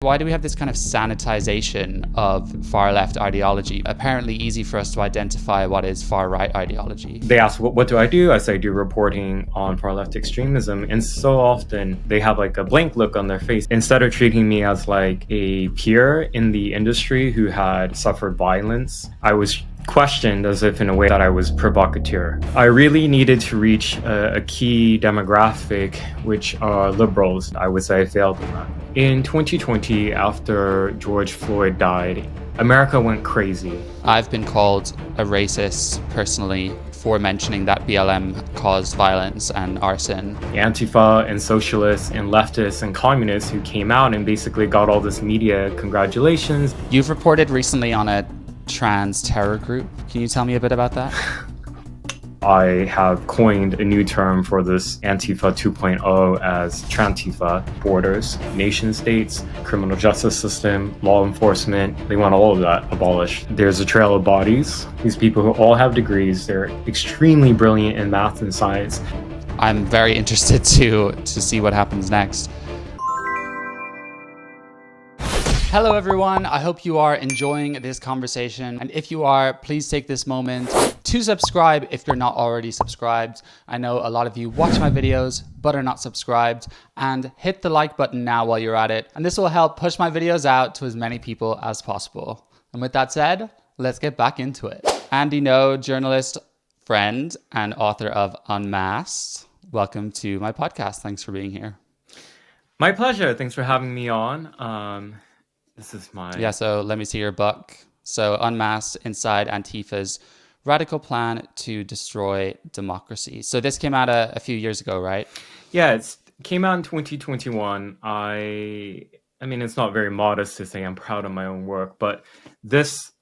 Why do we have this kind of sanitization of far left ideology? Apparently easy for us to identify what is far right ideology. They ask, what do? I say, I do reporting on far left extremism. And so often they have like a blank look on their face. Instead of treating me as like a peer in the industry who had suffered violence, I was questioned as if in a way that I was provocateur. I really needed to reach a key demographic, which are liberals. I would say I failed in that. In 2020, after George Floyd died, America went crazy. I've been called a racist personally for mentioning that BLM caused violence and arson. Antifa and socialists and leftists and communists who came out and basically got all this media congratulations. You've reported recently on a trans terror group. Can you tell me a bit about that? I have coined a new term for this Antifa 2.0 as Tran-Tifa. Borders, nation states, criminal justice system, law enforcement, they want all of that abolished. There's a trail of bodies. These people who all have degrees, they're extremely brilliant in math and science. I'm very interested to see what happens next. Hello everyone, I hope you are enjoying this conversation, and if you are, please take this moment to subscribe if you're not already subscribed. I know a lot of you watch my videos but are not subscribed, and hit the like button now while you're at it, and this will help push my videos out to as many people as possible. And with that said, let's get back into it. Andy No, journalist, friend, and author of Unmasked, welcome to my podcast. Thanks for being here. My pleasure. Thanks for having me on. This is my... Yeah, so let me see your book. So Unmasked, Inside Antifa's Radical Plan to Destroy Democracy. So this came out a few years ago, right? Yeah, it came out in 2021. I mean, it's not very modest to say I'm proud of my own work, but this,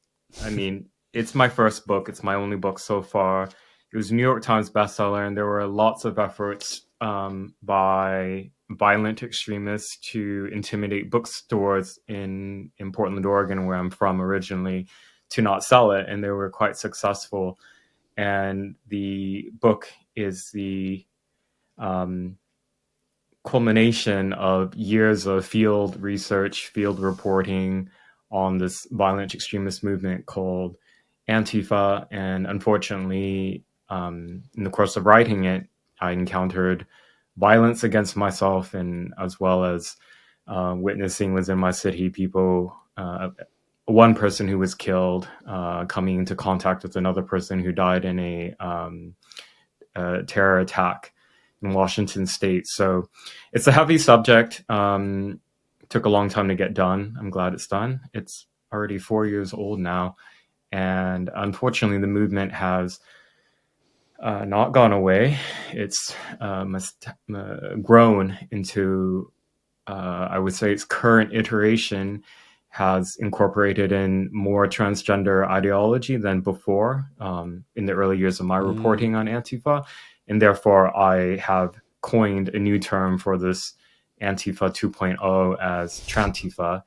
it's my first book. It's my only book so far. It was a New York Times bestseller, and there were lots of efforts by violent extremists to intimidate bookstores in Portland, Oregon, where I'm from originally, to not sell it, and they were quite successful. And the book is the culmination of years of field research, field reporting on this violent extremist movement called Antifa. And unfortunately, in the course of writing it, I encountered violence against myself, and as well as witnessing within my city people, one person who was killed, coming into contact with another person who died in a terror attack in Washington state. So it's a heavy subject. Took a long time to get done. I'm glad it's done. It's already 4 years old now. And unfortunately, the movement has not gone away. It's grown into, I would say its current iteration has incorporated in more transgender ideology than before in the early years of my reporting on Antifa. And therefore, I have coined a new term for this Antifa 2.0 as Tran-Tifa,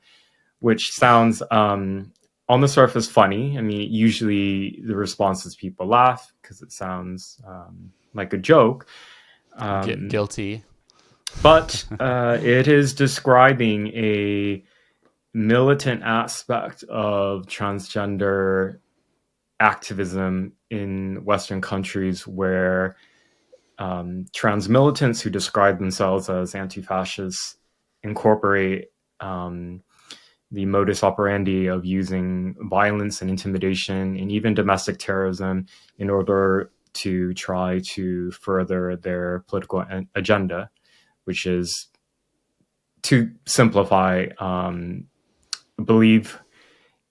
which sounds on the surface funny. I mean, usually the response is people laugh because it sounds like a joke. Guilty. But it is describing a militant aspect of transgender activism in Western countries where trans militants who describe themselves as anti-fascists incorporate the modus operandi of using violence and intimidation and even domestic terrorism in order to try to further their political agenda, which is, to simplify, believe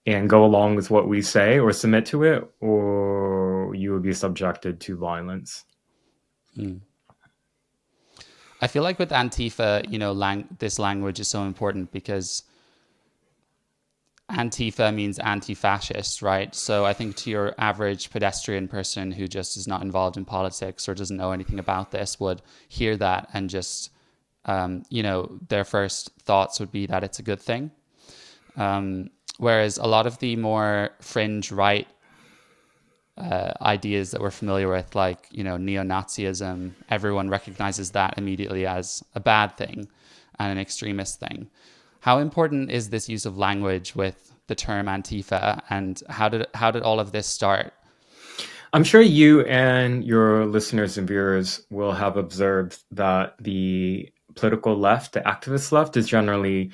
and go along with what we say or submit to it, or you will be subjected to violence. I feel like with Antifa, this language is so important because Antifa means anti-fascist, right? So I think to your average pedestrian person who just is not involved in politics or doesn't know anything about this would hear that and just, their first thoughts would be that it's a good thing. Whereas a lot of the more fringe right ideas that we're familiar with, like, neo-Nazism, everyone recognizes that immediately as a bad thing and an extremist thing. How important is this use of language with the term Antifa, and how did all of this start? I'm sure you and your listeners and viewers will have observed that the political left, the activist left, is generally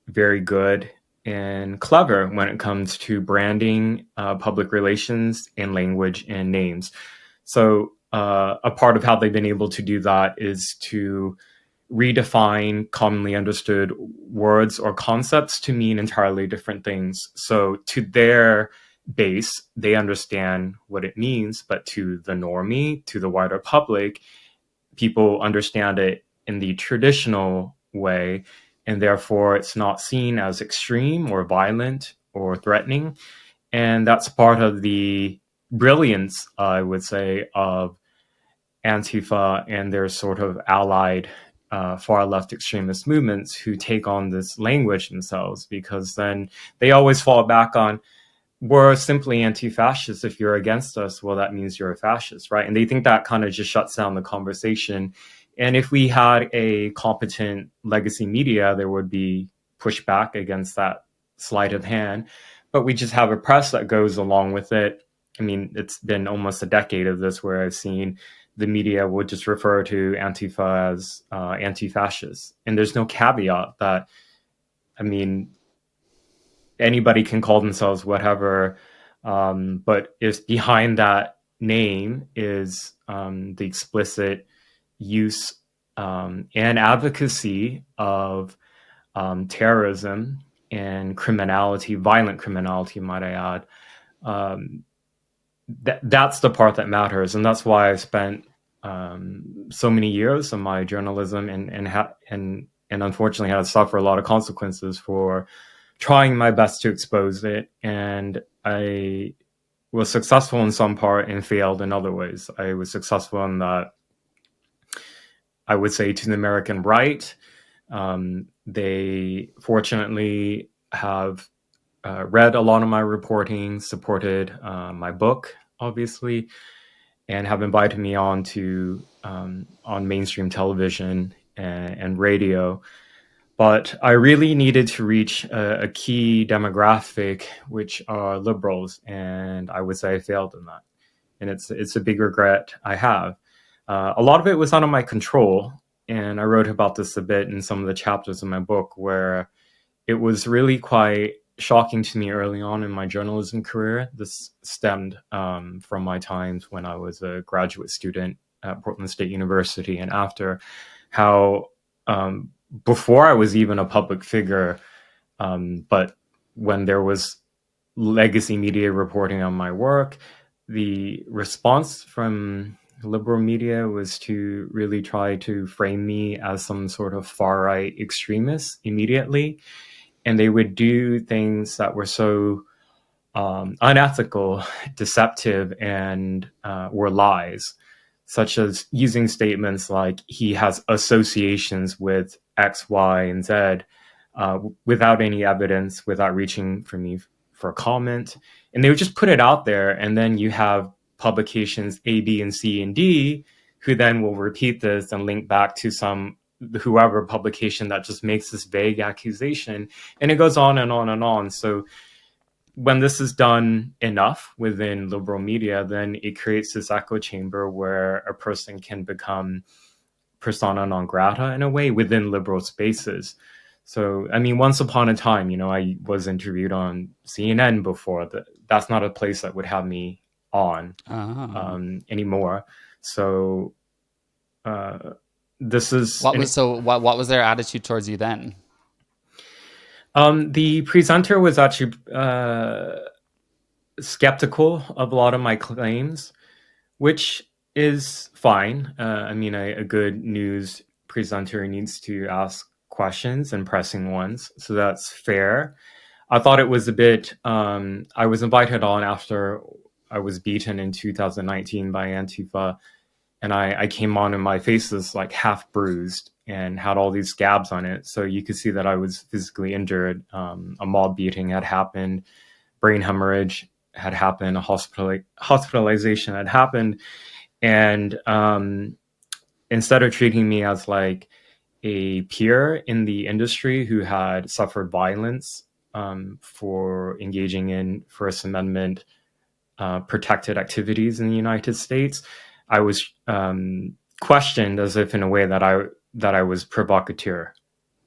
very good and clever when it comes to branding, public relations, and language and names. So, a part of how they've been able to do that is to redefine commonly understood words or concepts to mean entirely different things. So, to their base, they understand what it means, but to the normie, to the wider public, people understand it in the traditional way, and therefore it's not seen as extreme or violent or threatening. And that's part of the brilliance, I would say, of Antifa and their sort of allied far left extremist movements who take on this language themselves, because then they always fall back on, we're simply anti-fascist. If you're against us, well, that means you're a fascist, right? And they think that kind of just shuts down the conversation. And if we had a competent legacy media, there would be pushback against that sleight of hand. But we just have a press that goes along with it. I mean, it's been almost a decade of this where I've seen the media would just refer to Antifa as anti-fascist. And there's no caveat that, I mean, anybody can call themselves whatever, but if behind that name is the explicit use and advocacy of terrorism and criminality, violent criminality, might I add, that's the part that matters, and that's why I've spent so many years of my journalism and unfortunately had to suffer a lot of consequences for trying my best to expose it. And I was successful in some part and failed in other ways. I was successful in that, I would say, to the American right. They fortunately have read a lot of my reporting, supported my book, obviously, and have invited me on to on mainstream television and radio. But I really needed to reach a key demographic, which are liberals, and I would say I failed in that. And it's a big regret I have. A lot of it was out of my control, and I wrote about this a bit in some of the chapters of my book, where it was really quite shocking to me early on in my journalism career. This stemmed from my times when I was a graduate student at Portland State University, and after, how before I was even a public figure, but when there was legacy media reporting on my work, the response from liberal media was to really try to frame me as some sort of far-right extremist immediately. And they would do things that were so unethical, deceptive, and were lies, such as using statements like he has associations with X, Y, and Z without any evidence, without reaching for me for comment. And they would just put it out there. And then you have publications A, B, and C, and D who then will repeat this and link back to some whoever publication that just makes this vague accusation. And it goes on and on and on. So when this is done enough within liberal media, then it creates this echo chamber where a person can become persona non grata in a way within liberal spaces. So, I mean, once upon a time, I was interviewed on CNN before. That's not a place that would have me on anymore. So, this is what was their attitude towards you then? The presenter was actually skeptical of a lot of my claims, which is fine. I mean, a good news presenter needs to ask questions and pressing ones, so that's fair. I thought it was a bit. I was invited on after I was beaten in 2019 by Antifa, and I came on and my face was like half bruised and had all these scabs on it. So you could see that I was physically injured. A mob beating had happened, brain hemorrhage had happened, a hospitalization had happened. And instead of treating me as like a peer in the industry who had suffered violence for engaging in First Amendment protected activities in the United States, I was questioned as if in a way that I was provocateur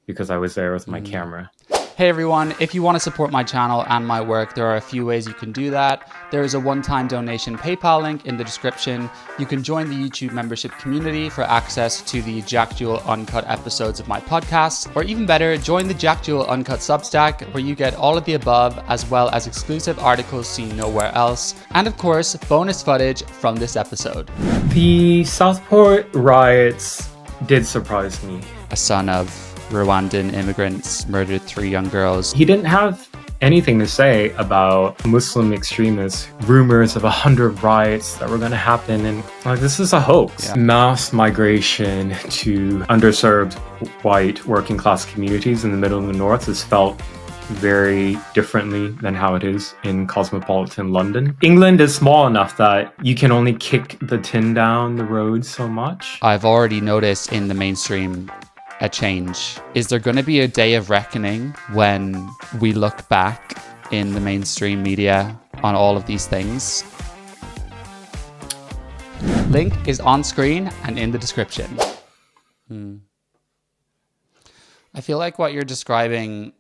because I was there with my camera. Hey everyone, if you want to support my channel and my work, there are a few ways you can do that. There is a one-time donation PayPal link in the description. You can join the YouTube membership community for access to the Jack Jewell Uncut episodes of my podcast, or even better, join the Jack Jewell Uncut Substack, where you get all of the above, as well as exclusive articles seen nowhere else, and of course, bonus footage from this episode. The Southport riots did surprise me. A son of Rwandan immigrants murdered 3 young girls. He didn't have anything to say about Muslim extremists, rumors of 100 riots that were going to happen, and like, this is a hoax. Yeah. Mass migration to underserved white working class communities in the middle and the north is felt very differently than how it is in cosmopolitan London. England is small enough that you can only kick the tin down the road so much. I've already noticed in the mainstream a change. Is there going to be a day of reckoning when we look back in the mainstream media on all of these things? Link is on screen and in the description. I feel like what you're describing,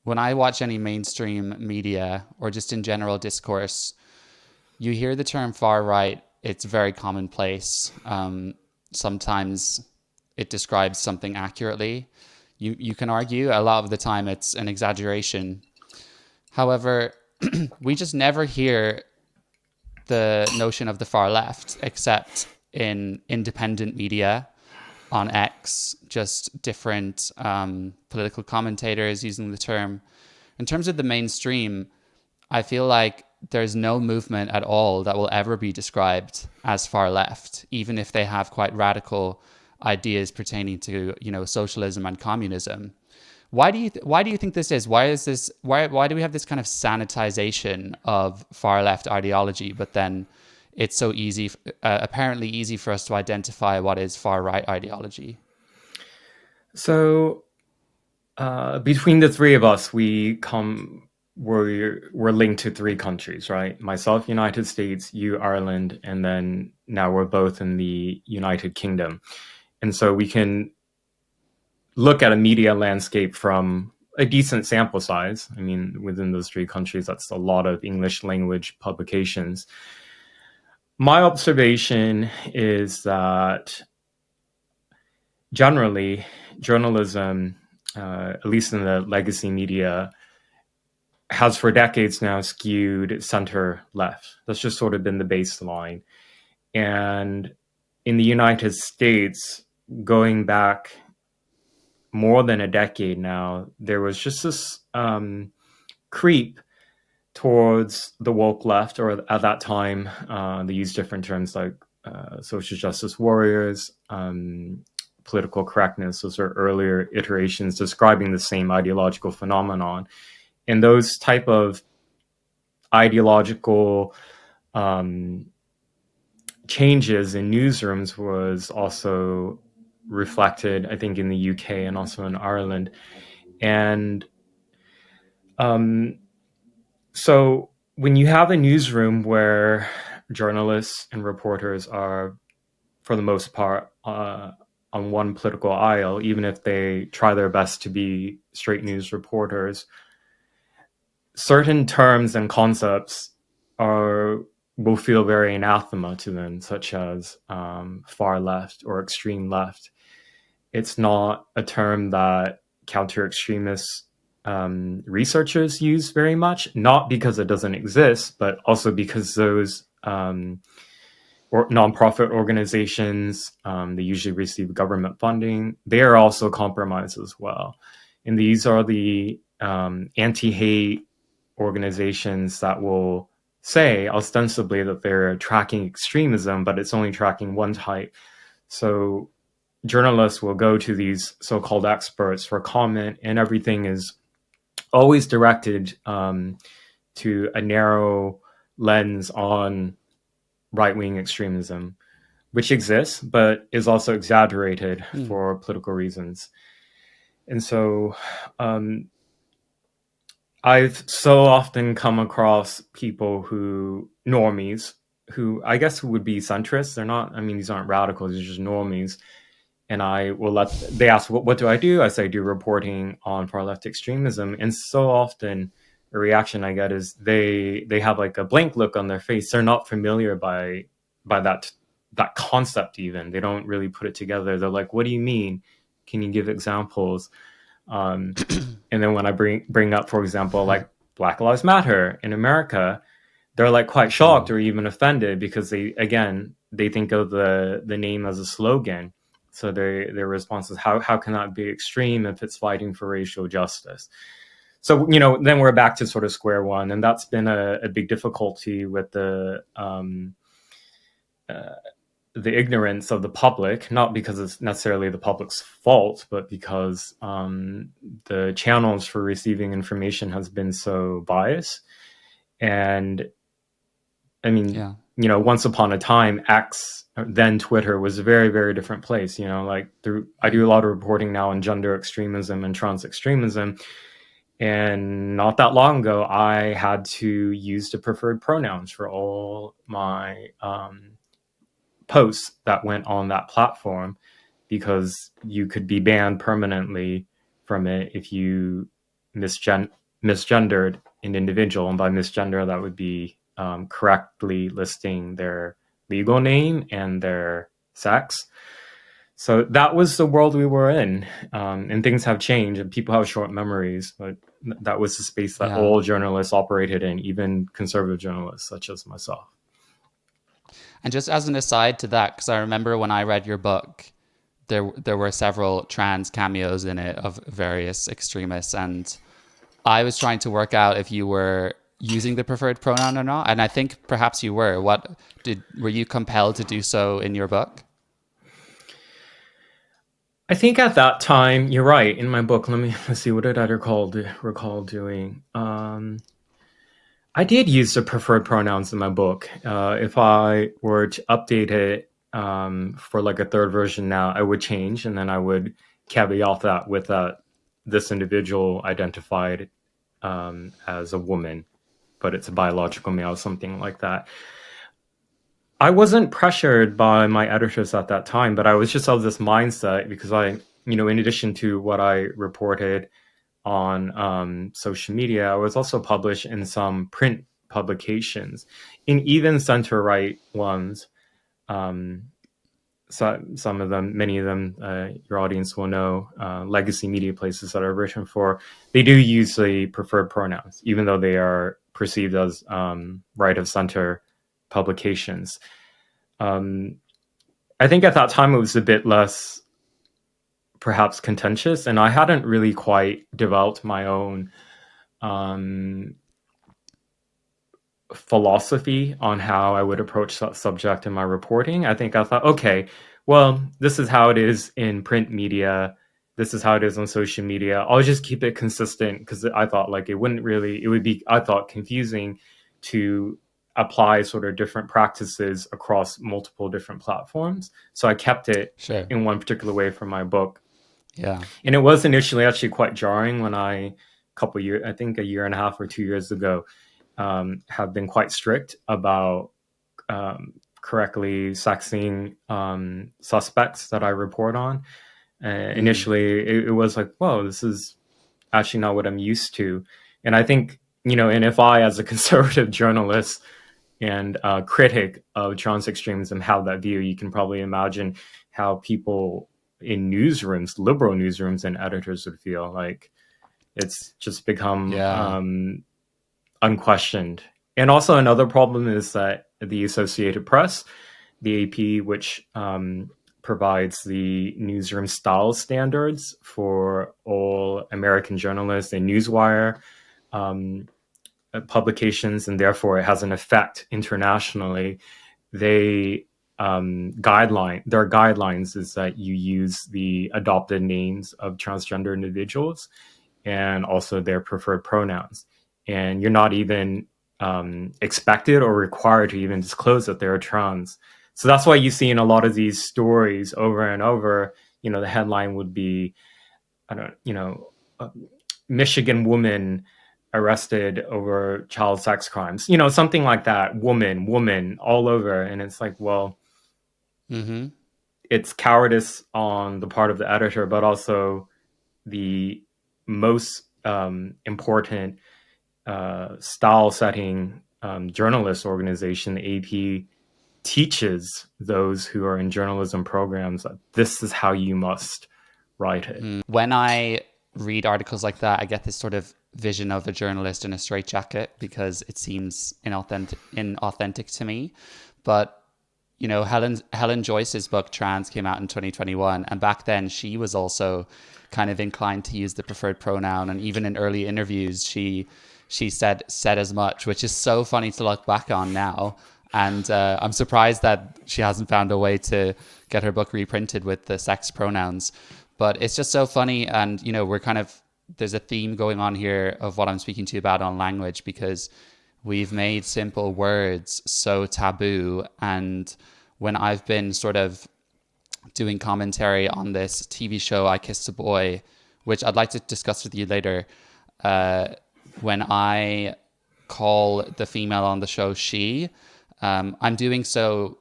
when I watch any mainstream media or just in general discourse, you hear the term far right, it's very commonplace. Sometimes it describes something accurately. You can argue a lot of the time it's an exaggeration. However, we just never hear the notion of the far left except in independent media, on X, just different political commentators using the term. In terms of the mainstream, I feel like there's no movement at all that will ever be described as far left, even if they have quite radical ideas pertaining to, socialism and communism. Why do you think this is? Why do we have this kind of sanitization of far left ideology, but then it's so easy, apparently easy for us to identify what is far right ideology? So between the three of us, we're linked to 3 countries, right? Myself, United States, you, Ireland, and then now we're both in the United Kingdom. And so we can look at a media landscape from a decent sample size. I mean, within those 3 countries, that's a lot of English language publications. My observation is that generally, journalism, at least in the legacy media, has for decades now skewed center-left. That's just sort of been the baseline. And in the United States, going back more than a decade now, there was just this creep towards the woke left, or at that time, they used different terms like social justice warriors, political correctness. Those are earlier iterations describing the same ideological phenomenon. And those type of ideological changes in newsrooms was also reflected, I think, in the UK and also in Ireland. And so when you have a newsroom where journalists and reporters are, for the most part, on one political aisle, even if they try their best to be straight news reporters, certain terms and concepts will feel very anathema to them, such as far left or extreme left. It's not a term that counter-extremist researchers use very much, not because it doesn't exist, but also because those nonprofit organizations, they usually receive government funding. They are also compromised as well. And these are the anti-hate organizations that will say ostensibly that they're tracking extremism, but it's only tracking one type. So journalists will go to these so-called experts for comment, and everything is always directed to a narrow lens on right-wing extremism. which exists, but is also exaggerated Hmm. for political reasons. And so I've so often come across people normies, who I guess would be centrists. They're not, I mean, these aren't radicals, they're just normies. And they ask, what do I do? I say, I do reporting on far left extremism. And so often the reaction I get is they have like a blank look on their face. They're not familiar by that concept even. They don't really put it together. They're like, what do you mean? Can you give examples? Um, and then when I bring up, for example, like Black Lives Matter in America, they're like quite shocked or even offended because they think of the name as a slogan. So their response is, how can that be extreme if it's fighting for racial justice? So then we're back to sort of square one, and that's been a big difficulty with the ignorance of the public, not because it's necessarily the public's fault, but because the channels for receiving information has been so biased. And I mean, Yeah. once upon a time, X, then Twitter, was a very, very different place. I do a lot of reporting now on gender extremism and trans extremism. And not that long ago, I had to use the preferred pronouns for all my posts that went on that platform, because you could be banned permanently from it if you misgendered an individual. And by misgender, that would be correctly listing their legal name and their sex. So that was the world we were in, and things have changed, and people have short memories. But that was the space that Yeah. all journalists operated in, even conservative journalists such as myself. And just as an aside to that, because I remember when I read your book, there were several trans cameos in it of various extremists, and I was trying to work out if you were using the preferred pronoun or not, and I think perhaps you were. Were you compelled to do so in your book? I think at that time, you're right. In my book, let's see, what did I recall doing? I did use the preferred pronouns in my book. If I were to update it for like a third version now, I would change, and then I would caveat that with this individual identified as a woman, but it's a biological male, something like that. I wasn't pressured by my editors at that time, but I was just of this mindset because in addition to what I reported on social media, I was also published in some print publications, in even center right ones. So some of them, many of them, your audience will know, legacy media places that I've written for, they do use the preferred pronouns, even though they are perceived as right of center publications. I think at that time it was a bit less perhaps contentious, and I hadn't really quite developed my own philosophy on how I would approach that subject in my reporting. I think I thought, okay, well, this is how it is in print media. This is how it is on social media. I'll just keep it consistent, because I thought like it would be, I thought, confusing to apply sort of different practices across multiple different platforms. So I kept it Sure. in one particular way for my book. Yeah. And it was initially actually quite jarring when I think a year and a half or 2 years ago, have been quite strict about correctly sexing suspects that I report on. Initially, it was like, whoa, this is actually not what I'm used to. And I think, and if I, as a conservative journalist and critic of trans extremism, have that view, you can probably imagine how people in newsrooms, liberal newsrooms, and editors would feel. Like it's just become Yeah. unquestioned. And also another problem is that the Associated Press, the AP, which provides the newsroom style standards for all American journalists and Newswire publications, and therefore it has an effect internationally. Their guidelines is that you use the adopted names of transgender individuals and also their preferred pronouns. And you're not even expected or required to even disclose that they're trans. So that's why you see in a lot of these stories over and over, the headline would be, I don't, Michigan woman arrested over child sex crimes, something like that. Woman, all over. And it's like, well, Mm-hmm. it's cowardice on the part of the editor, but also the most important style setting journalist organization, the AP, teaches those who are in journalism programs that this is how you must write it. When I read articles like that, I get this sort of vision of a journalist in a straitjacket because it seems inauthentic to me. But Helen Joyce's book Trans came out in 2021, and back then she was also kind of inclined to use the preferred pronoun, and even in early interviews she said as much, which is so funny to look back on now. And I'm surprised that she hasn't found a way to get her book reprinted with the sex pronouns. But it's just so funny, and we're kind of there's a theme going on here of what I'm speaking to you about on language, because we've made simple words so taboo. And when I've been sort of doing commentary on this TV show, I Kissed a Boy, which I'd like to discuss with you later, when I call the female on the show she, I'm doing so,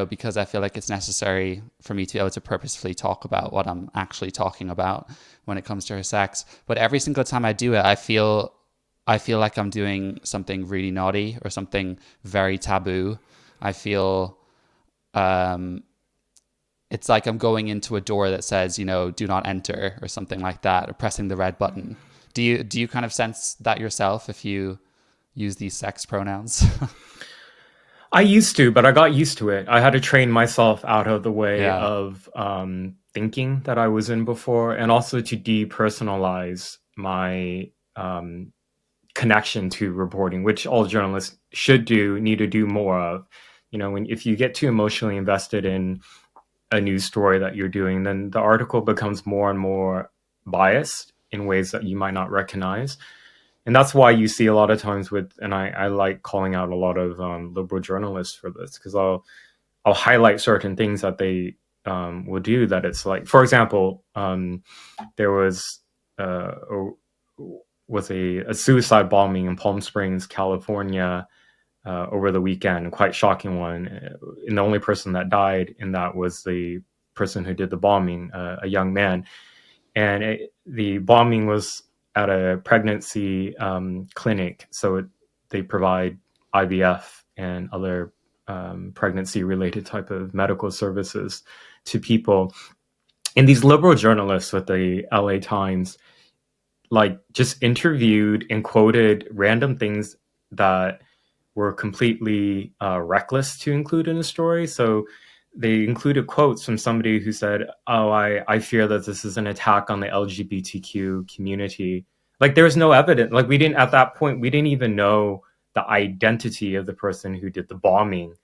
because I feel like it's necessary for me to be able to purposefully talk about what I'm actually talking about when it comes to her sex. But every single time I do it, I feel like I'm doing something really naughty or something very taboo. I feel it's like I'm going into a door that says, do not enter or something like that, or pressing the red button. Do you kind of sense that yourself if you use these sex pronouns? I used to, but I got used to it. I had to train myself out of the way Yeah. of thinking that I was in before, and also to depersonalize my connection to reporting, which all journalists need to do more of. If you get too emotionally invested in a news story that you're doing, then the article becomes more and more biased in ways that you might not recognize. And that's why you see a lot of times and I like calling out a lot of liberal journalists for this, because I'll highlight certain things that they will do, that it's like, for example, there was a suicide bombing in Palm Springs, California, over the weekend, quite shocking one. And the only person that died in that was the person who did the bombing, a young man. And the bombing was at a pregnancy clinic, so they provide IVF and other pregnancy-related type of medical services to people. And these liberal journalists with the LA Times, like, just interviewed and quoted random things that were completely reckless to include in a story. So they included quotes from somebody who said, "Oh, I fear that this is an attack on the LGBTQ community." Like, there's no evidence. Like, at that point, we didn't even know the identity of the person who did the bombing,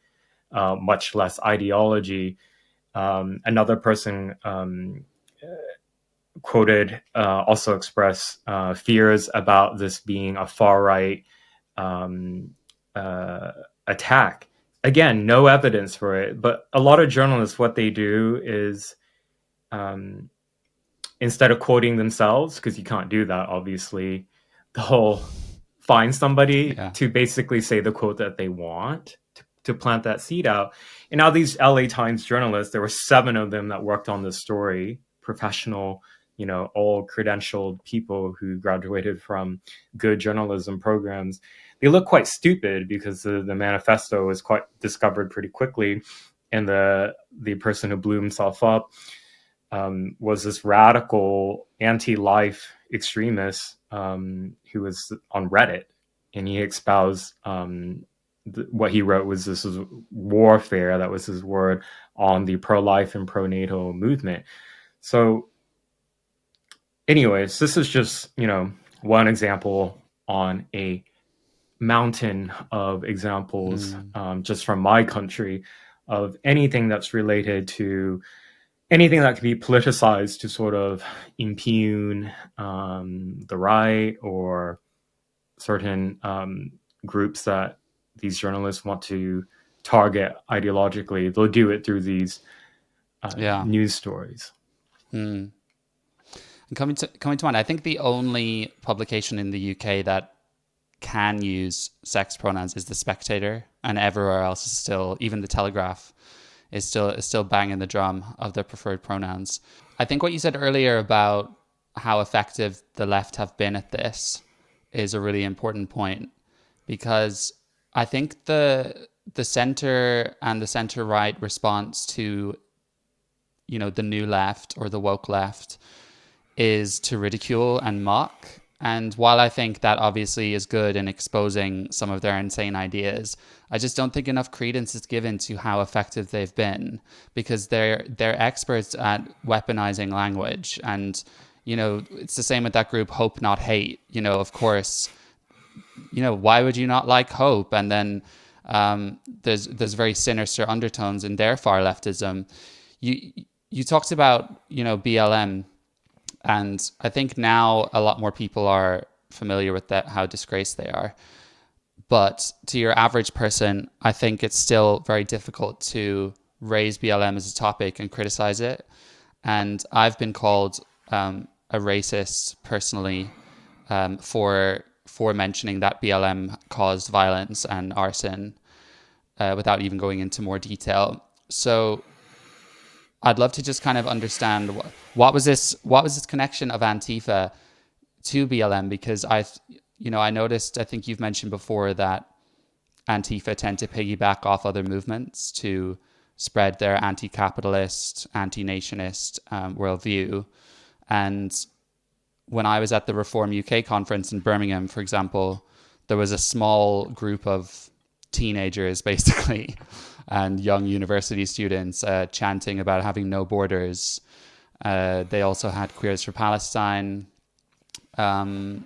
much less ideology. Another person quoted also expressed fears about this being a far right attack. Again, no evidence for it, but a lot of journalists, what they do is, instead of quoting themselves, because you can't do that, obviously, they'll find somebody Yeah. to basically say the quote that they want to plant that seed out. And now these LA Times journalists, there were 7 of them that worked on this story, professional, all credentialed people who graduated from good journalism programs. They look quite stupid because the manifesto was quite discovered pretty quickly. And the person who blew himself up was this radical anti-life extremist who was on Reddit, and he espoused what he wrote was this was warfare, that was his word, on the pro-life and pro-natal movement. So anyways, this is just, one example on a mountain of examples, just from my country, of anything that's related to anything that can be politicized to sort of impugn the right or certain groups that these journalists want to target ideologically, they'll do it through these Yeah. news stories. And coming to mind, I think the only publication in the UK that can use sex pronouns is the Spectator, and everywhere else is still, even the Telegraph is still banging the drum of their preferred pronouns. I think what you said earlier about how effective the left have been at this is a really important point, because I think the center and the center right response to, you know, the new left or the woke left is to ridicule and mock. And while I think that obviously is good in exposing some of their insane ideas, I just don't think enough credence is given to how effective they've been, because they're experts at weaponizing language. And, you know, it's the same with that group Hope Not Hate. You know, of course, you know, why would you not like hope? And then there's very sinister undertones in their far leftism. You talked about, you know, BLM, and I think now a lot more people are familiar with that, how disgraced they are. But to your average person, I think it's still very difficult to raise BLM as a topic and criticize it. And I've been called a racist personally, for mentioning that BLM caused violence and arson, without even going into more detail. So I'd love to just kind of understand what was this connection of Antifa to BLM, because I noticed, I think you've mentioned before, that Antifa tend to piggyback off other movements to spread their anti-capitalist, anti-nationist worldview. And when I was at the Reform UK conference in Birmingham, for example, there was a small group of teenagers, basically, and young university students chanting about having no borders. They also had Queers for Palestine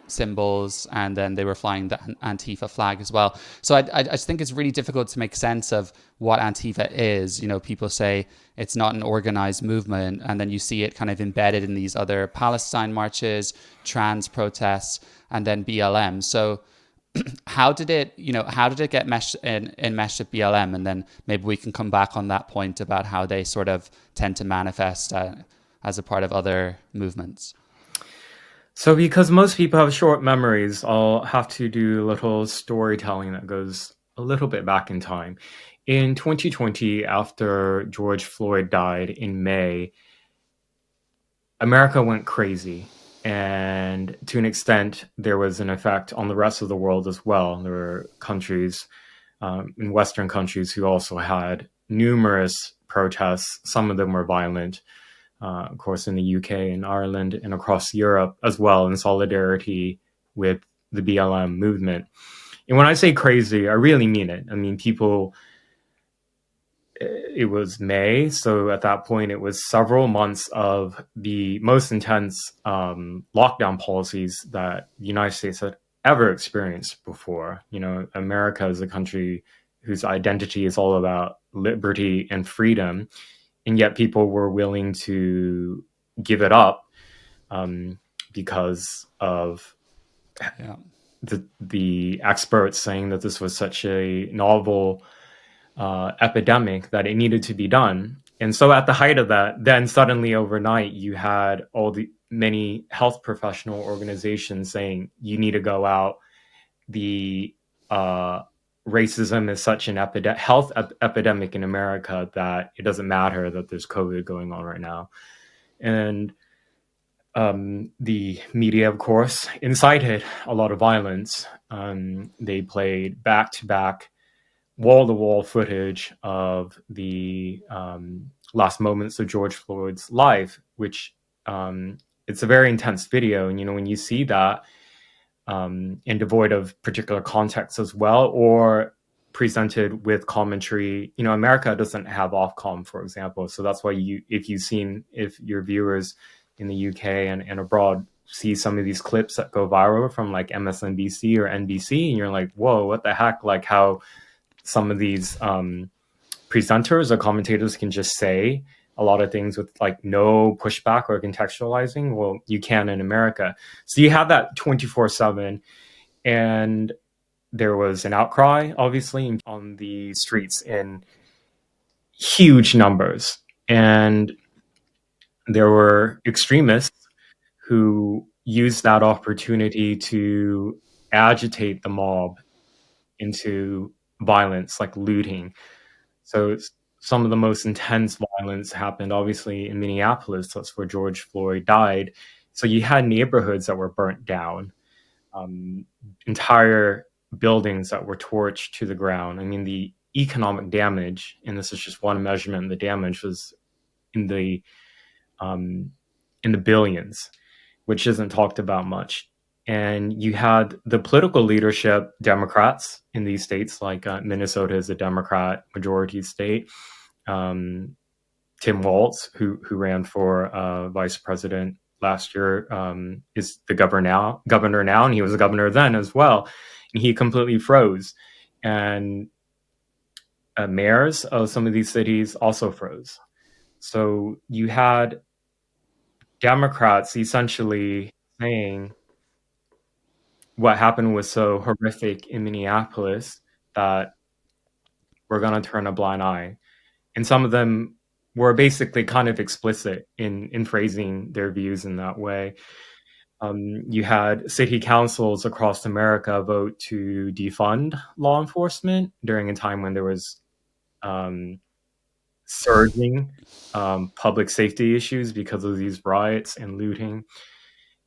symbols, and then they were flying the Antifa flag as well. So I just think it's really difficult to make sense of what Antifa is. You know, people say it's not an organized movement, and then you see it kind of embedded in these other Palestine marches, trans protests, and then BLM. So how did it get meshed with BLM? And then maybe we can come back on that point about how they sort of tend to manifest as a part of other movements. So because most people have short memories, I'll have to do a little storytelling that goes a little bit back in time. In 2020, after George Floyd died in May, America went crazy. And to an extent, there was an effect on the rest of the world as well. There were countries, in Western countries, who also had numerous protests. Some of them were violent, of course, in the UK and Ireland and across Europe as well, in solidarity with the BLM movement. And when I say crazy, I really mean it. I mean, people, it was May, so at that point it was several months of the most intense lockdown policies that the United States had ever experienced before. You know, America is a country whose identity is all about liberty and freedom, and yet people were willing to give it up because of the experts saying that this was such a novel epidemic that it needed to be done. And so at the height of that, then suddenly overnight, you had all the many health professional organizations saying you need to go out. The racism is such an health epidemic in America that it doesn't matter that there's COVID going on right now. And the media, of course, incited a lot of violence. They played back-to-back wall-to-wall footage of the last moments of George Floyd's life, which it's a very intense video. And, you know, when you see that, and devoid of particular context as well, or presented with commentary, you know, America doesn't have Ofcom, for example. So that's why if your viewers in the UK and abroad see some of these clips that go viral from like MSNBC or NBC, and you're like, whoa, what the heck? Like how some of these presenters or commentators can just say a lot of things with like no pushback or contextualizing. Well, you can in America. So you have that 24/7. And there was an outcry, obviously, on the streets in huge numbers. And there were extremists who used that opportunity to agitate the mob into violence, like looting. So some of the most intense violence happened, obviously, in Minneapolis. That's where George Floyd died. So you had neighborhoods that were burnt down, entire buildings that were torched to the ground. I mean, the economic damage, and this is just one measurement, the damage was in the um, billions, which isn't talked about much. And you had the political leadership, Democrats in these states, like Minnesota is a Democrat majority state. Um, Tim Walz, who ran for vice president last year, is the governor now, and he was a governor then as well. And he completely froze. And mayors of some of these cities also froze. So you had Democrats essentially saying what happened was so horrific in Minneapolis that we're going to turn a blind eye. And some of them were basically kind of explicit in phrasing their views in that way. You had city councils across America vote to defund law enforcement during a time when there was surging public safety issues because of these riots and looting.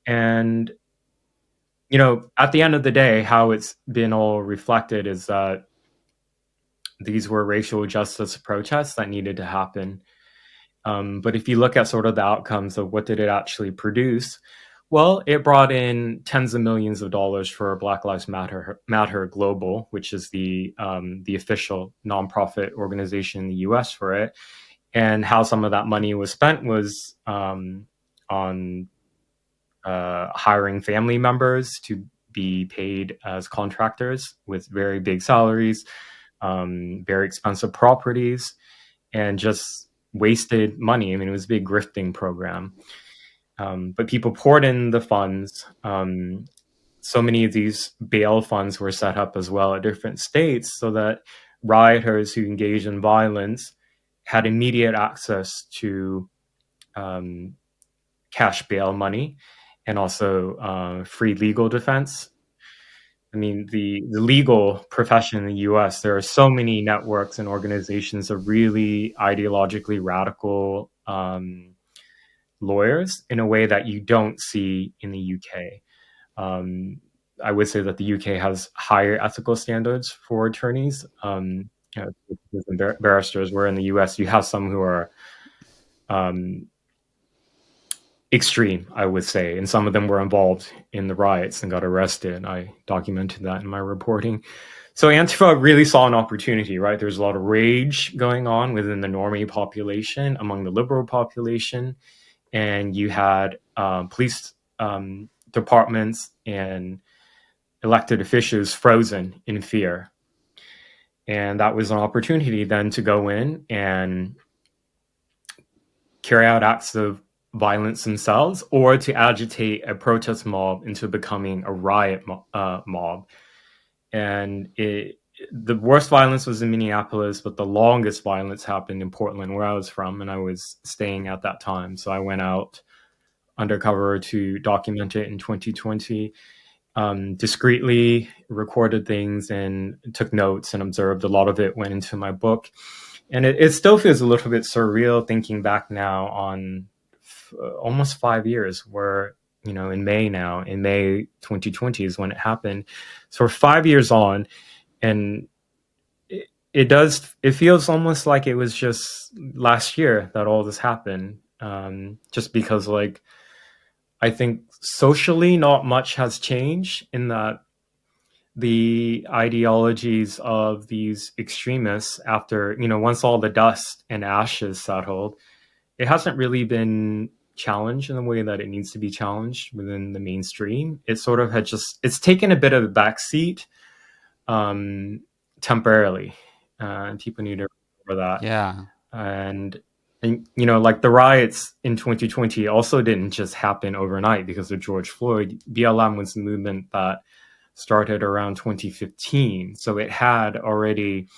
And, you know, at the end of the day, how it's been all reflected is that these were racial justice protests that needed to happen. But if you look at sort of the outcomes of what did it actually produce, well, it brought in tens of millions of dollars for Black Lives Matter Global, which is the official nonprofit organization in the U.S. for it. And how some of that money was spent was on hiring family members to be paid as contractors with very big salaries, very expensive properties, and just wasted money. I mean, it was a big grifting program. But people poured in the funds. So many of these bail funds were set up as well at different states so that rioters who engaged in violence had immediate access to cash bail money and also free legal defense. I mean, the legal profession in the US, there are so many networks and organizations of really ideologically radical lawyers in a way that you don't see in the UK. I would say that the UK has higher ethical standards for attorneys, you know, barristers, where in the US you have some who are extreme, I would say, and some of them were involved in the riots and got arrested. I documented that in my reporting. So Antifa really saw an opportunity, right? There's a lot of rage going on within the normie population, among the liberal population, and you had police departments and elected officials frozen in fear. And that was an opportunity then to go in and carry out acts of violence themselves or to agitate a protest mob into becoming a riot mob. And the worst violence was in Minneapolis, but the longest violence happened in Portland, where I was from, and I was staying at that time. So I went out undercover to document it in 2020, discreetly recorded things and took notes and observed. A lot of it went into my book. And it still feels a little bit surreal thinking back now on almost 5 years, where, you know, in May 2020 is when it happened. So we're 5 years on, and it feels almost like it was just last year that all this happened. Just because, like, I think socially not much has changed in that the ideologies of these extremists, after, you know, once all the dust and ashes settled, it hasn't really been challenged in the way that it needs to be challenged within the mainstream. It sort of had it's taken a bit of a backseat temporarily. And people need to remember that. Yeah. And you know, like the riots in 2020 also didn't just happen overnight because of George Floyd. BLM was the movement that started around 2015. So it had already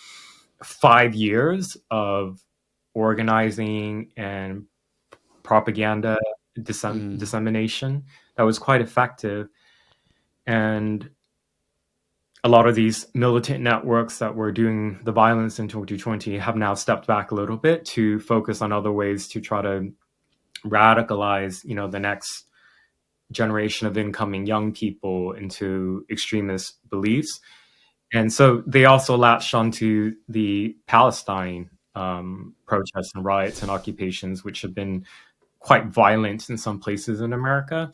5 years of organizing and propaganda dissemination that was quite effective. And a lot of these militant networks that were doing the violence in 2020 have now stepped back a little bit to focus on other ways to try to radicalize, the next generation of incoming young people into extremist beliefs. And so they also latched onto the Palestine protests and riots and occupations, which have been quite violent in some places in America.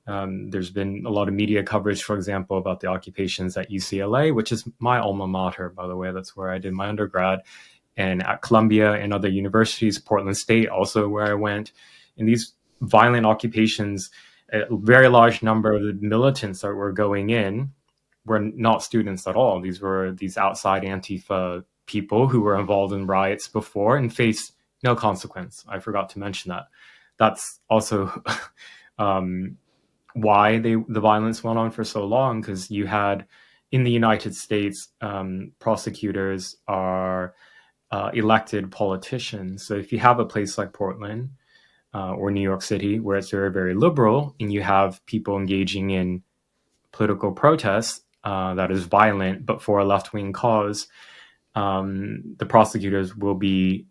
There's been a lot of media coverage, for example, about the occupations at UCLA, which is my alma mater, by the way. That's where I did my undergrad. And at Columbia and other universities, Portland State, also where I went. And these violent occupations, a very large number of the militants that were going in were not students at all. These were these outside Antifa people who were involved in riots before and faced no consequence. I forgot to mention that. That's also why the violence went on for so long, because you had in the United States, prosecutors are elected politicians. So if you have a place like Portland or New York City, where it's very, very liberal, and you have people engaging in political protests that is violent, but for a left-wing cause, the prosecutors will be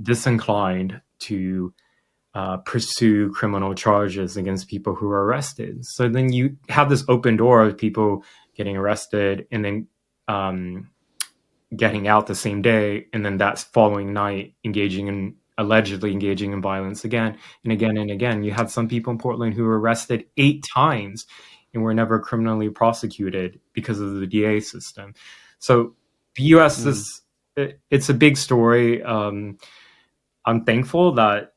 disinclined to pursue criminal charges against people who are arrested. So then you have this open door of people getting arrested and then getting out the same day, and then that following night allegedly engaging in violence again and again and again. You had some people in Portland who were arrested 8 times and were never criminally prosecuted because of the DA system. So the U.S. it's a big story. I'm thankful that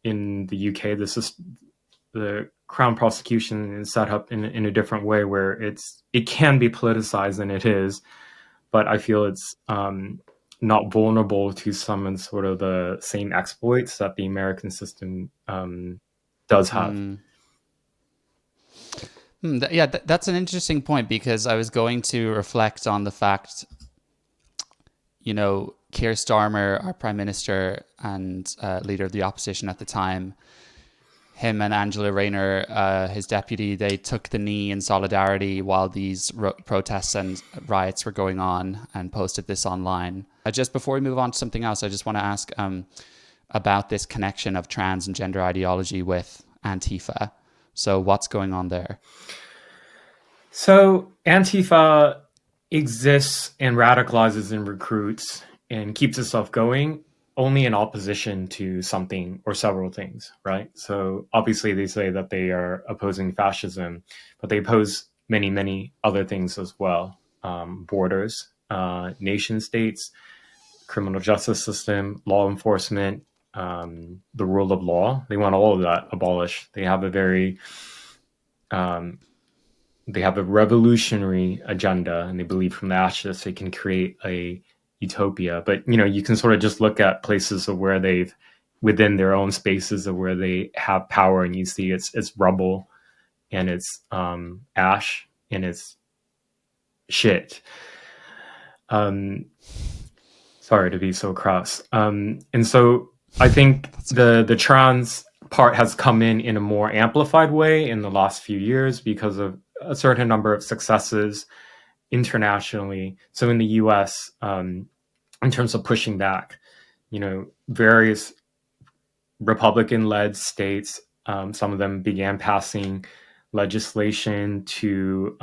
in the UK, the Crown prosecution is set up in a different way, where it can be politicized than it is, but I feel it's not vulnerable to some of sort of the same exploits that the American system does have. Yeah, that's an interesting point, because I was going to reflect on the fact, Keir Starmer, our prime minister and leader of the opposition at the time, him and Angela Rayner, his deputy, they took the knee in solidarity while these protests and riots were going on, and posted this online. Just before we move on to something else, I just want to ask about this connection of trans and gender ideology with Antifa. So what's going on there? So Antifa exists and radicalizes and recruits and keeps itself going only in opposition to something or several things, right? So obviously they say that they are opposing fascism, but they oppose many, many other things as well. Borders, nation states, criminal justice system, law enforcement, the rule of law. They want all of that abolished. They have a revolutionary agenda, and they believe from the ashes they can create a utopia. But you can sort of just look at places of where they've within their own spaces of where they have power, and you see it's rubble and it's ash and it's shit. Sorry to be so crass. And so I think the trans part has come in a more amplified way in the last few years because of a certain number of successes internationally. So in the US, in terms of pushing back, various Republican-led states, some of them began passing legislation to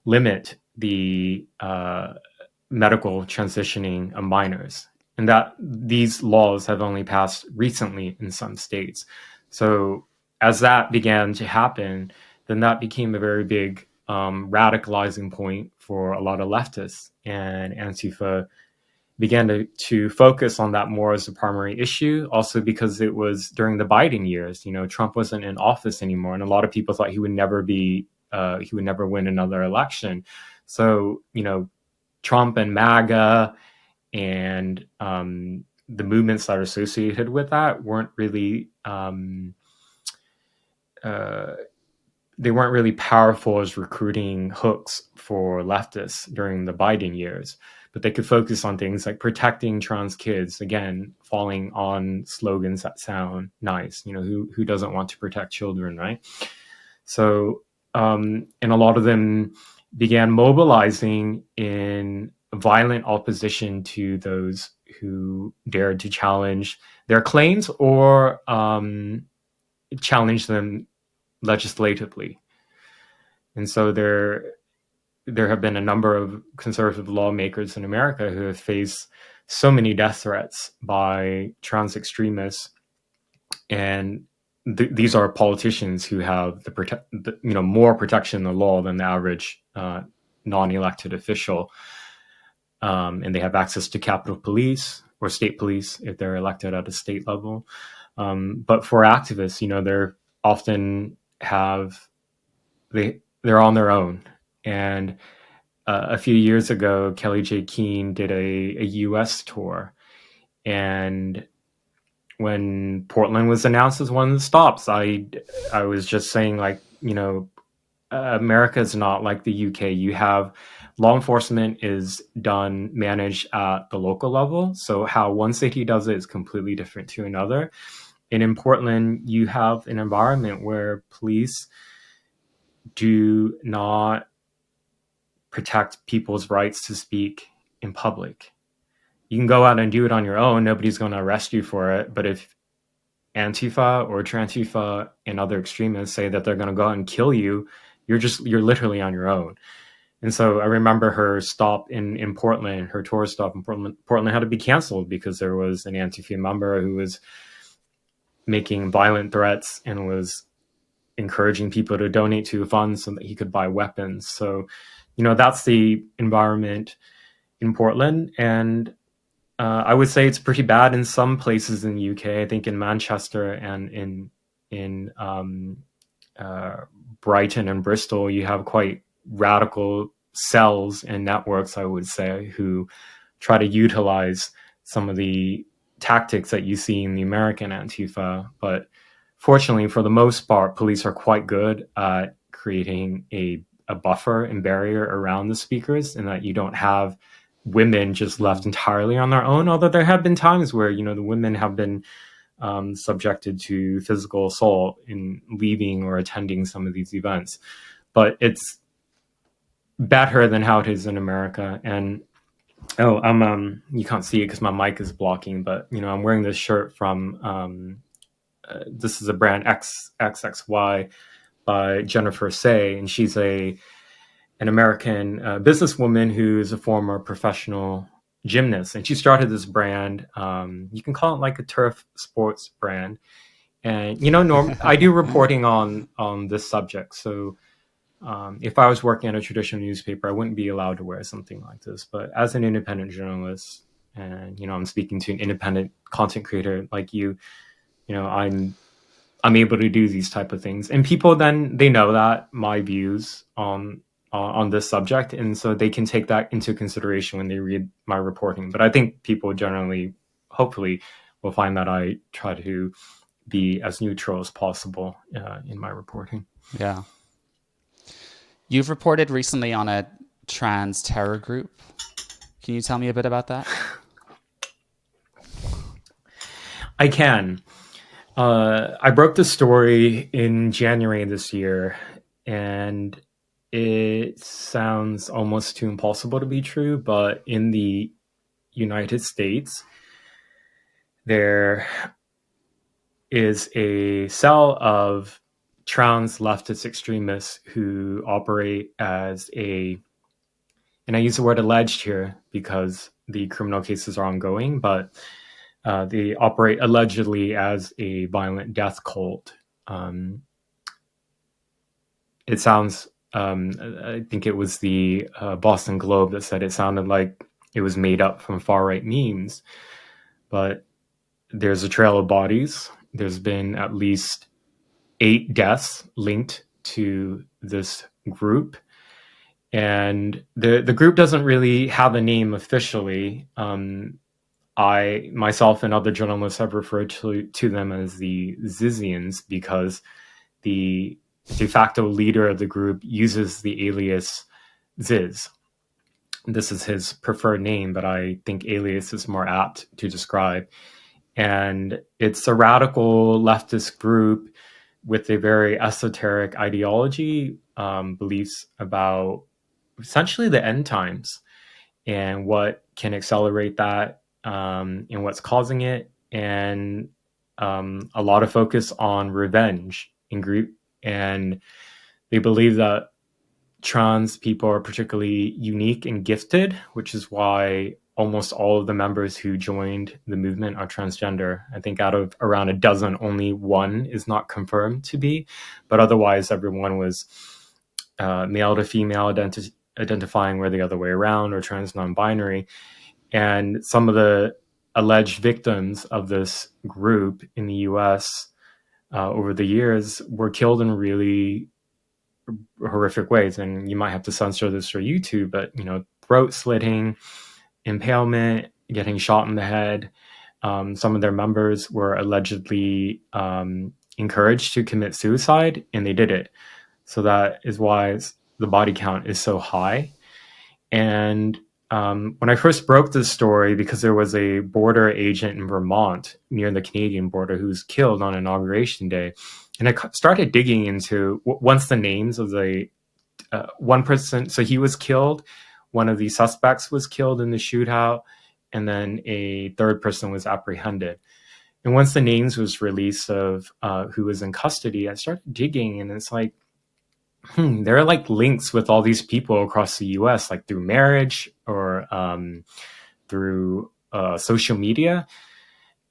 limit the medical transitioning of minors, and that these laws have only passed recently in some states. So as that began to happen, then that became a very big radicalizing point for a lot of leftists, and Antifa began to focus on that more as a primary issue, also because it was during the Biden years. Trump wasn't in office anymore, and a lot of people thought he would never win another election. So, Trump and MAGA and the movements that are associated with that weren't really they weren't really powerful as recruiting hooks for leftists during the Biden years, but they could focus on things like protecting trans kids, again, falling on slogans that sound nice. Who doesn't want to protect children, right? So, and a lot of them began mobilizing in violent opposition to those who dared to challenge their claims or challenge them legislatively. And so there have been a number of conservative lawmakers in America who have faced so many death threats by trans extremists, and these are politicians who have more protection in the law than the average non-elected official, and they have access to Capitol Police or state police if they're elected at a state level. But for activists, they're often they're on their own. And a few years ago, Kelly J. Keane did a U.S. tour, and when Portland was announced as one of the stops, I was just saying, America is not like the UK. You have law enforcement is managed at the local level. So how one city does it is completely different to another. And in Portland, you have an environment where police do not protect people's rights to speak in public. You can go out and do it on your own. Nobody's going to arrest you for it. But if Antifa or Tran-Tifa and other extremists say that they're going to go out and kill you, you're literally on your own. And so I remember her stop in Portland, her tour stop in Portland. Portland had to be canceled because there was an Antifa member who was making violent threats and was encouraging people to donate to a fund so that he could buy weapons. So, that's the environment in Portland. And I would say it's pretty bad in some places in the UK. I think in Manchester and in Brighton and Bristol, you have quite radical cells and networks, I would say, who try to utilize some of the tactics that you see in the American Antifa. But fortunately, for the most part, police are quite good at creating a buffer and barrier around the speakers, and that you don't have women just left entirely on their own. Although there have been times where, the women have been subjected to physical assault in leaving or attending some of these events. But it's better than how it is in America. And I'm you can't see it because my mic is blocking, but I'm wearing this shirt from this is a brand XXY by Jennifer Say, and she's an American businesswoman who is a former professional gymnast, and she started this brand. You can call it like a turf sports brand. And I do reporting on this subject, so if I was working at a traditional newspaper, I wouldn't be allowed to wear something like this. But as an independent journalist, and I'm speaking to an independent content creator like you, I'm able to do these type of things, and people then they know that my views on this subject, and so they can take that into consideration when they read my reporting. But I think people generally, hopefully, will find that I try to be as neutral as possible in my reporting. Yeah. You've reported recently on a trans terror group. Can you tell me a bit about that? I can. I broke the story in January this year, and it sounds almost too impossible to be true, but in the United States, there is a cell of trans leftist extremists who operate as and I use the word alleged here because the criminal cases are ongoing, but they operate allegedly as a violent death cult. It sounds, I think it was the Boston Globe that said it sounded like it was made up from far-right memes, but there's a trail of bodies. There's been at least 8 deaths linked to this group. And the group doesn't really have a name officially. I, myself, and other journalists have referred to them as the Zizians because the de facto leader of the group uses the alias Ziz. This is his preferred name, but I think alias is more apt to describe. And it's a radical leftist group with a very esoteric ideology, beliefs about essentially the end times and what can accelerate that, and what's causing it, and a lot of focus on revenge in group. And they believe that trans people are particularly unique and gifted, which is why almost all of the members who joined the movement are transgender. I think out of around a dozen, only one is not confirmed to be, but otherwise everyone was male to female, identifying where the other way around, or trans non-binary. And some of the alleged victims of this group in the US over the years were killed in really horrific ways. And you might have to censor this for YouTube, but throat slitting, impalement, getting shot in the head. Some of their members were allegedly encouraged to commit suicide, and they did it. So that is why the body count is so high. And when I first broke this story, because there was a border agent in Vermont near the Canadian border who was killed on Inauguration Day, and I started digging into once the names of the one person. So he was killed. One of the suspects was killed in the shootout, and then a third person was apprehended. And once the names was released of who was in custody, I started digging, and it's like, there are like links with all these people across the US, like through marriage or through social media.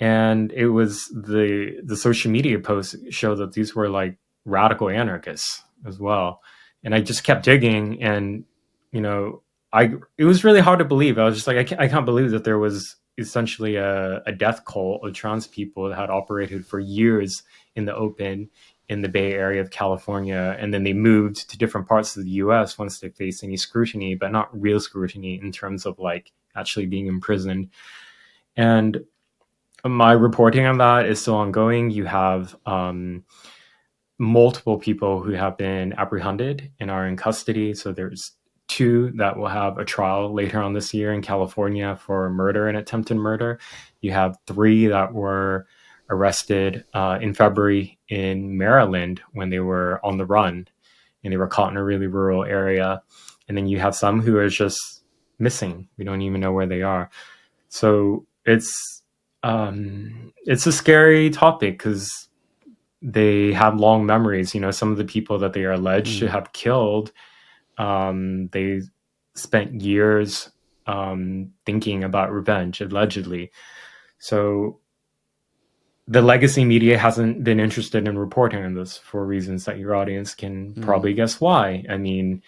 And it was the social media posts show that these were like radical anarchists as well. And I just kept digging, and it was really hard to believe. I was just like, I can't believe that there was essentially a death cult of trans people that had operated for years in the open in the Bay Area of California, and then they moved to different parts of the US once they faced any scrutiny, but not real scrutiny in terms of like actually being imprisoned. And my reporting on that is still ongoing. You have multiple people who have been apprehended and are in custody. So there's 2 that will have a trial later on this year in California for murder and attempted murder. You have 3 that were arrested in February in Maryland when they were on the run, and they were caught in a really rural area. And then you have some who are just missing. We don't even know where they are. So it's a scary topic because they have long memories. Some of the people that they are alleged to have killed, they spent years thinking about revenge, allegedly. So the legacy media hasn't been interested in reporting on this for reasons that your audience can probably guess why. I mean,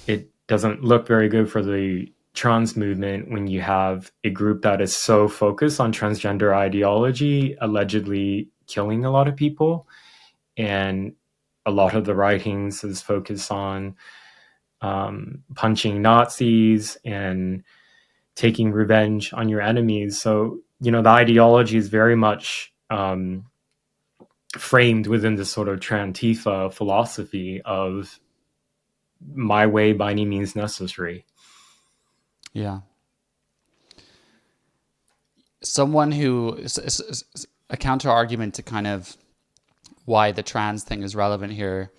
it doesn't look very good for the trans movement when you have a group that is so focused on transgender ideology allegedly killing a lot of people, and a lot of the writings is focused on punching Nazis and taking revenge on your enemies. So the ideology is very much framed within this sort of Tran-Tifa philosophy of my way by any means necessary. Yeah. Someone who a counter argument to kind of why the trans thing is relevant here,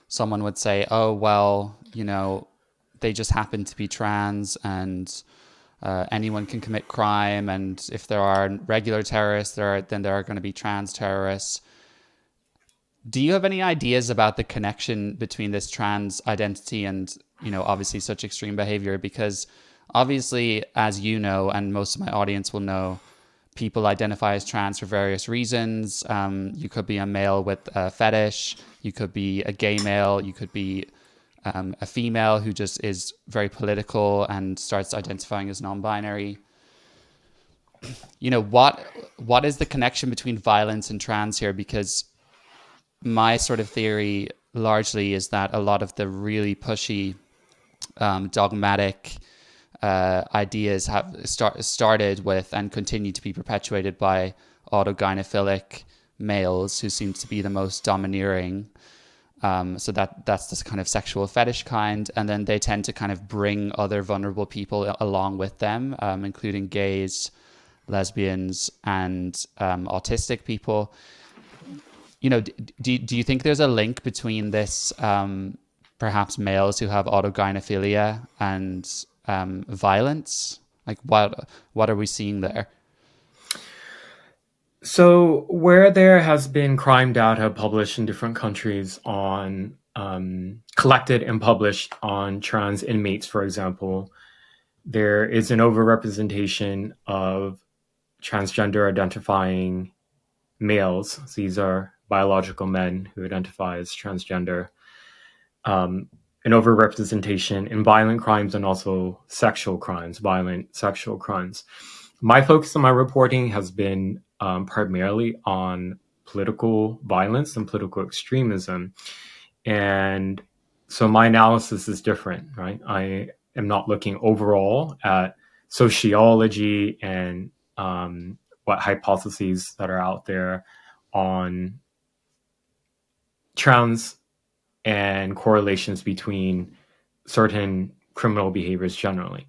someone would say, oh, well, they just happen to be trans, and anyone can commit crime. And if there are regular terrorists, then there are going to be trans terrorists. Do you have any ideas about the connection between this trans identity and, obviously such extreme behavior? Because obviously, as you know, and most of my audience will know, people identify as trans for various reasons. You could be a male with a fetish. You could be a gay male. You could be a female who just is very political and starts identifying as non-binary. What is the connection between violence and trans here? Because my sort of theory largely is that a lot of the really pushy, dogmatic ideas have started with and continue to be perpetuated by autogynephilic males who seem to be the most domineering. So that's this kind of sexual fetish kind, and then they tend to kind of bring other vulnerable people along with them, including gays, lesbians, and autistic people. You know, do you think there's a link between this, perhaps males who have autogynephilia and violence? Like, what are we seeing there? So, where there has been crime data published in different countries on collected and published on trans inmates, for example, there is an overrepresentation of transgender identifying males. These are biological men who identify as transgender. An overrepresentation in violent crimes and also sexual crimes, violent sexual crimes. My focus in my reporting has been primarily on political violence and political extremism. And so my analysis is different, right? I am not looking overall at sociology and what hypotheses that are out there on trans and correlations between certain criminal behaviors generally.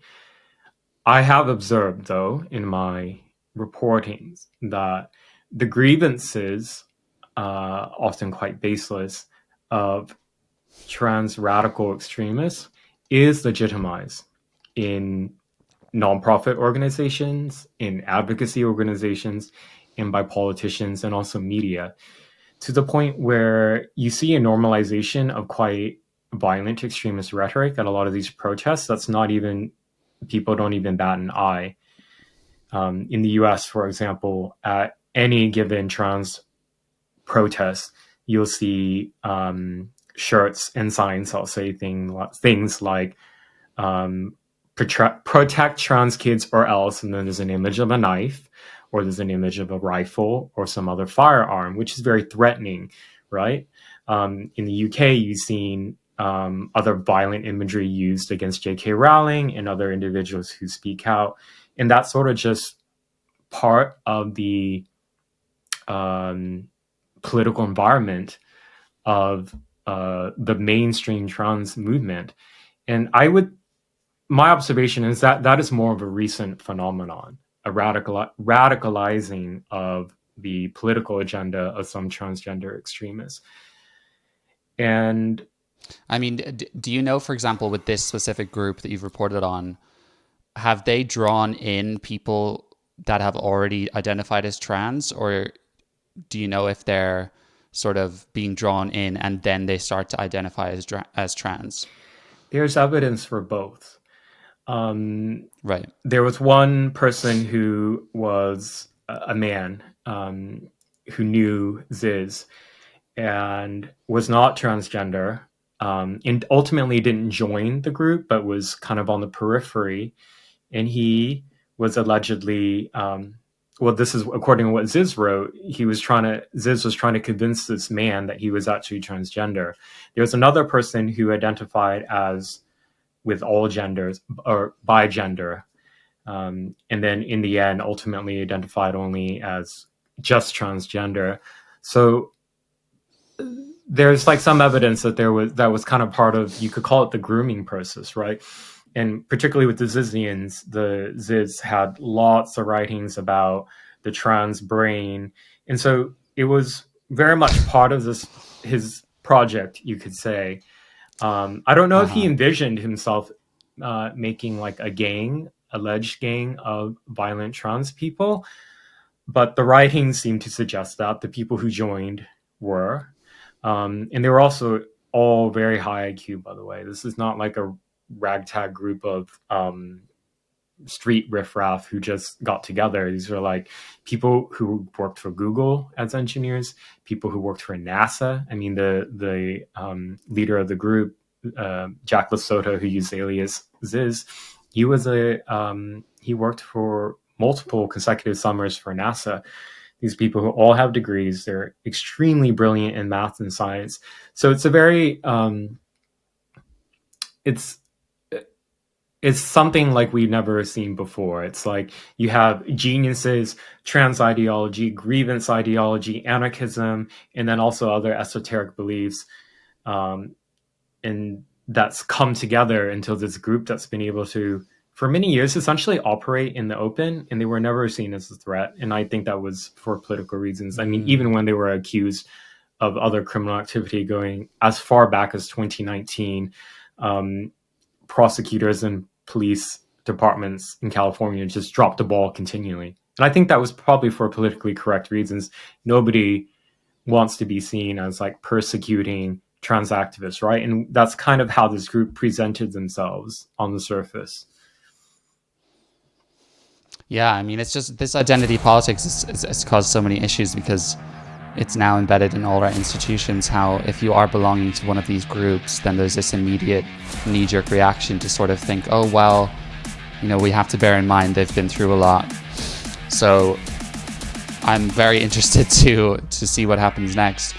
I have observed, though, in my reportings that the grievances, often quite baseless, of trans radical extremists is legitimized in nonprofit organizations, in advocacy organizations, and by politicians and also media, to the point where you see a normalization of quite violent extremist rhetoric at a lot of these protests. That's not even, people don't even bat an eye. In the US, for example, at any given trans protest, you'll see shirts and signs that say things like protect trans kids or else, and then there's an image of a knife, or there's an image of a rifle or some other firearm, which is very threatening, right? In the UK, you've seen other violent imagery used against J.K. Rowling and other individuals who speak out. And that's sort of just part of the political environment of the mainstream trans movement. And my observation is that that is more of a recent phenomenon, a radicalizing of the political agenda of some transgender extremists. And I mean, do you know, for example, with this specific group that you've reported on, have they drawn in people that have already identified as trans, or do you know if they're sort of being drawn in and then they start to identify as trans? there's evidence for both. Right. There was one person who was a man who knew Ziz and was not transgender, and ultimately didn't join the group, but was kind of on the periphery. And he was allegedly, well, this is according to what Ziz wrote, Ziz was trying to convince this man that he was actually transgender. There was another person who identified as with all genders or bi gender, and then in the end ultimately identified only as just transgender. So there's like some evidence that that was kind of part of, you could call it the grooming process, right? And particularly with the Zizians, the Ziz had lots of writings about the trans brain, and so it was very much part of his project, you could say. I don't know if he envisioned himself making like alleged gang of violent trans people, but the writings seem to suggest that the people who joined were. And they were also all very high IQ, by the way. This is not like a ragtag group of street riffraff who just got together. These are like people who worked for Google as engineers, people who worked for NASA. I mean, the leader of the group, Jack Lesotho, who used alias Ziz, he worked for multiple consecutive summers for NASA. These people who all have degrees, they're extremely brilliant in math and science. So it's a very it's something like we've never seen before. It's like you have geniuses, trans ideology, grievance ideology, anarchism, and then also other esoteric beliefs and that's come together into this group that's been able to, for many years, essentially operate in the open, and they were never seen as a threat. And I think that was for political reasons. I mean, even when they were accused of other criminal activity going as far back as 2019, prosecutors and police departments in California just dropped the ball continually. And I think that was probably for politically correct reasons. Nobody wants to be seen as like persecuting trans activists, right? And that's kind of how this group presented themselves on the surface. Yeah, I mean, it's just this identity politics has caused so many issues because it's now embedded in all our institutions. How if you are belonging to one of these groups, then there's this immediate knee-jerk reaction to sort of think, oh, well, you know, we have to bear in mind they've been through a lot. So I'm very interested to see what happens next.